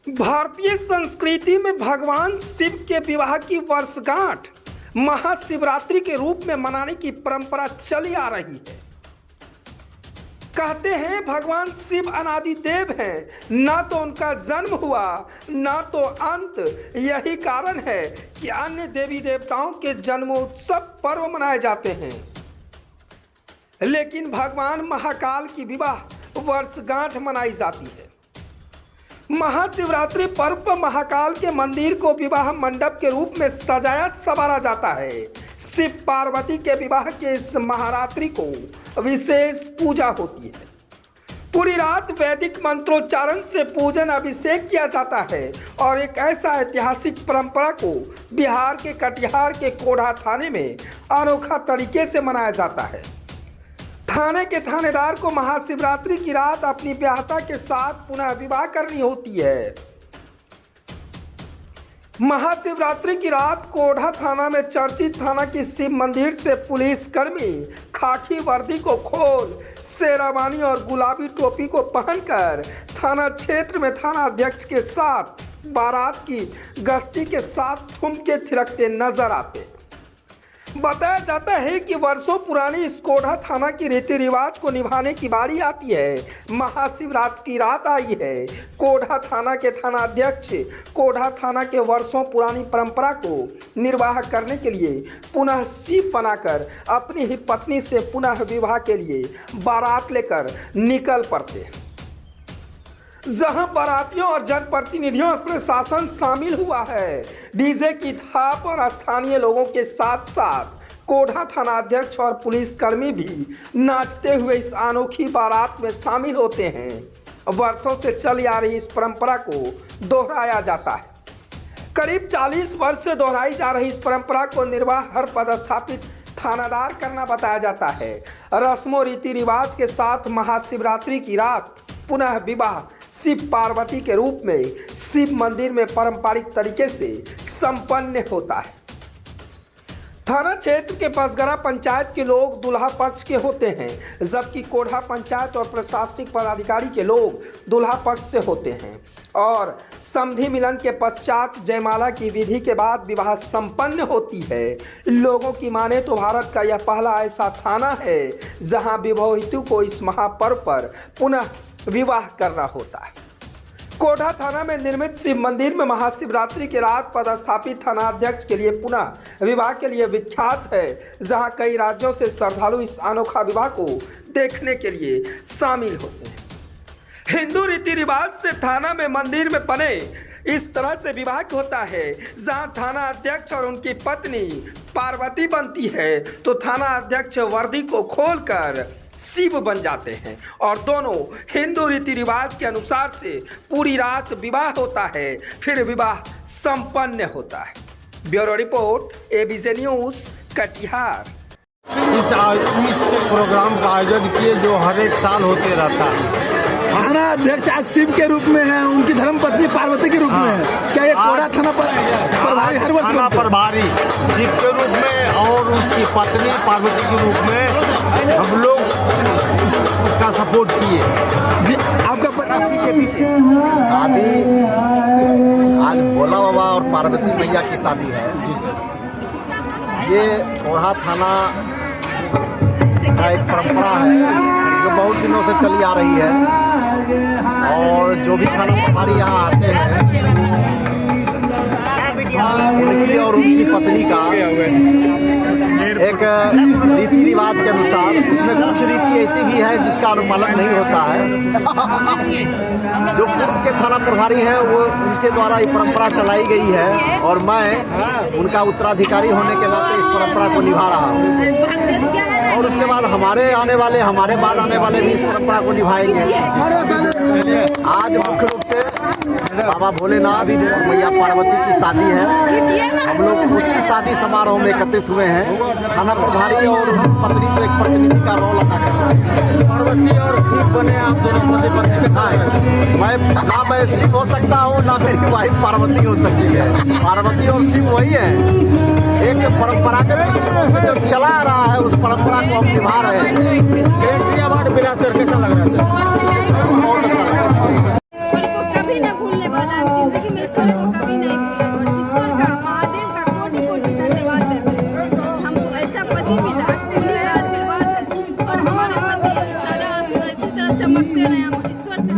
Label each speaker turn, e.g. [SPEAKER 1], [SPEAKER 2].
[SPEAKER 1] भारतीय संस्कृति में भगवान शिव के विवाह की वर्षगांठ महाशिवरात्रि के रूप में मनाने की परंपरा चली आ रही है। कहते हैं भगवान शिव अनादि देव हैं, ना तो उनका जन्म हुआ ना तो अंत। यही कारण है कि अन्य देवी देवताओं के जन्मोत्सव पर्व मनाए जाते हैं, लेकिन भगवान महाकाल की विवाह वर्षगांठ मनाई जाती है। महाशिवरात्रि पर्व पर महाकाल के मंदिर को विवाह मंडप के रूप में सजाया संवारा जाता है। शिव पार्वती के विवाह के इस महारात्रि को विशेष पूजा होती है। पूरी रात वैदिक मंत्रोच्चारण से पूजन अभिषेक किया जाता है और एक ऐसा ऐतिहासिक परंपरा को बिहार के कटिहार के कोढ़ा थाने में अनोखा तरीके से मनाया जाता है। थाने के थानेदार को महाशिवरात्रि की रात अपनी ब्याहता के साथ पुनः विवाह करनी होती है। महाशिवरात्रि की रात कोढ़ा थाना में चर्चित थाना की शिव मंदिर से पुलिसकर्मी खाकी वर्दी को खोल शेरवानी और गुलाबी टोपी को पहनकर थाना क्षेत्र में थाना अध्यक्ष के साथ बारात की गश्ती के साथ ठुमके थिरकते नजर आते। बताया जाता है कि वर्षों पुरानी इस कोढ़ा थाना की रीति रिवाज को निभाने की बारी आती है। महाशिवरात्रि की रात आई है। कोढ़ा थाना के थाना अध्यक्ष कोढ़ा थाना के वर्षों पुरानी परंपरा को निर्वाह करने के लिए पुनः शिव बनाकर अपनी ही पत्नी से पुनः विवाह के लिए बारात लेकर निकल पड़ते हैं, जहां बारातियों और जनप्रतिनिधियों और प्रशासन शामिल हुआ है। डीजे की थाप और स्थानीय लोगों के साथ साथ कोढ़ा थाना अध्यक्ष और पुलिसकर्मी भी नाचते हुए इस अनोखी बारात में शामिल होते हैं। वर्षों से चली आ रही इस परंपरा को दोहराया जाता है। करीब 40 वर्ष से दोहराई जा रही इस परंपरा को निर्वाह हर पदस्थापित थानादार करना बताया जाता है। रस्मों रीति रिवाज के साथ महाशिवरात्रि की रात पुनः विवाह शिव पार्वती के रूप में शिव मंदिर में पारंपरिक तरीके से संपन्न होता है। थाना क्षेत्र के बसगरा पंचायत के लोग दूल्हा पक्ष के होते हैं, जबकि कोढ़ा पंचायत और प्रशासनिक पदाधिकारी के लोग दूल्हा पक्ष से होते हैं और समधि मिलन के पश्चात जयमाला की विधि के बाद विवाह संपन्न होती है। लोगों की माने तो भारत का यह पहला ऐसा थाना है जहां विवाहितों को इस महापर्व पर पुनः विवाह करना होता है। कोढ़ा थाना में निर्मित शिव मंदिर में महाशिवरात्रि की रात पदस्थापित थानाध्यक्ष के लिए पुनः विवाह के लिए विख्यात है, जहां कई राज्यों से श्रद्धालु इस अनोखा विवाह को देखने के लिए शामिल होते हैं। हिंदू रीति रिवाज से थाना में मंदिर में बने इस तरह से विवाह होता है, जहां थाना अध्यक्ष और उनकी पत्नी पार्वती बनती है तो थाना अध्यक्ष वर्दी को खोलकर शिव बन जाते हैं और दोनों हिंदू रीति रिवाज के अनुसार से पूरी रात विवाह होता है, फिर विवाह संपन्न होता है। Bureau report ABJ news Katihar.
[SPEAKER 2] इस प्रोग्राम का आयोजन किए जो हर एक साल होते रहता है।
[SPEAKER 3] थाना अध्यक्ष आज शिव के रूप में है, उनकी धर्मपत्नी पार्वती के रूप में है। क्या ये कोढ़ा थाना प्रभारी हर वर्ष
[SPEAKER 2] थाना प्रभारी शिव के रूप में और उसकी पत्नी पार्वती के रूप में हम लोग उसका सपोर्ट किए।
[SPEAKER 3] आपका
[SPEAKER 4] शादी आज भोला बाबा और पार्वती मैया की शादी है। ये कोढ़ा थाना का एक परंपरा है जो बहुत दिनों से चली आ रही है और जो भी थाना प्रभारी यहाँ आते हैं उनकी और उनकी पत्नी का एक रीति रिवाज के अनुसार उसमें कुछ रीति ऐसी भी है जिसका अनुपालन नहीं होता है। जो पूर्व के थाना प्रभारी हैं वो उनके द्वारा ये परंपरा चलाई गई है और मैं उनका उत्तराधिकारी होने के नाते इस परंपरा को निभा रहा हूँ और उसके बाद हमारे बाद आने वाले भी इस परंपरा को निभाएंगे। आज मुख्य रूप से बाबा भोलेनाथ और मैया पार्वती की शादी है। हम लोग उसी शादी समारोह में एकत्रित हुए हैं। थाना प्रभारी और पत्नी तो एक प्रतिनिधि का रोल अदा कर रहे हैं।
[SPEAKER 2] पार्वती और शिव बने आप दोनों पति पत्नी के साथ।
[SPEAKER 4] मैं शिव हो सकता हूँ ना मेरी वाइफ पार्वती हो सकती है। पार्वती और शिव वही है। एक परंपरा के दृष्टिकोण से जो चला आ रहा है उस परंपरा को हम निभा रहे हैं।
[SPEAKER 2] अवार्ड मिला सर, कैसा लग रहा है?
[SPEAKER 4] बहुत अच्छा लग रहा है।
[SPEAKER 5] कभी ना भूलने वाला भगते रहे, हम ईश्वर से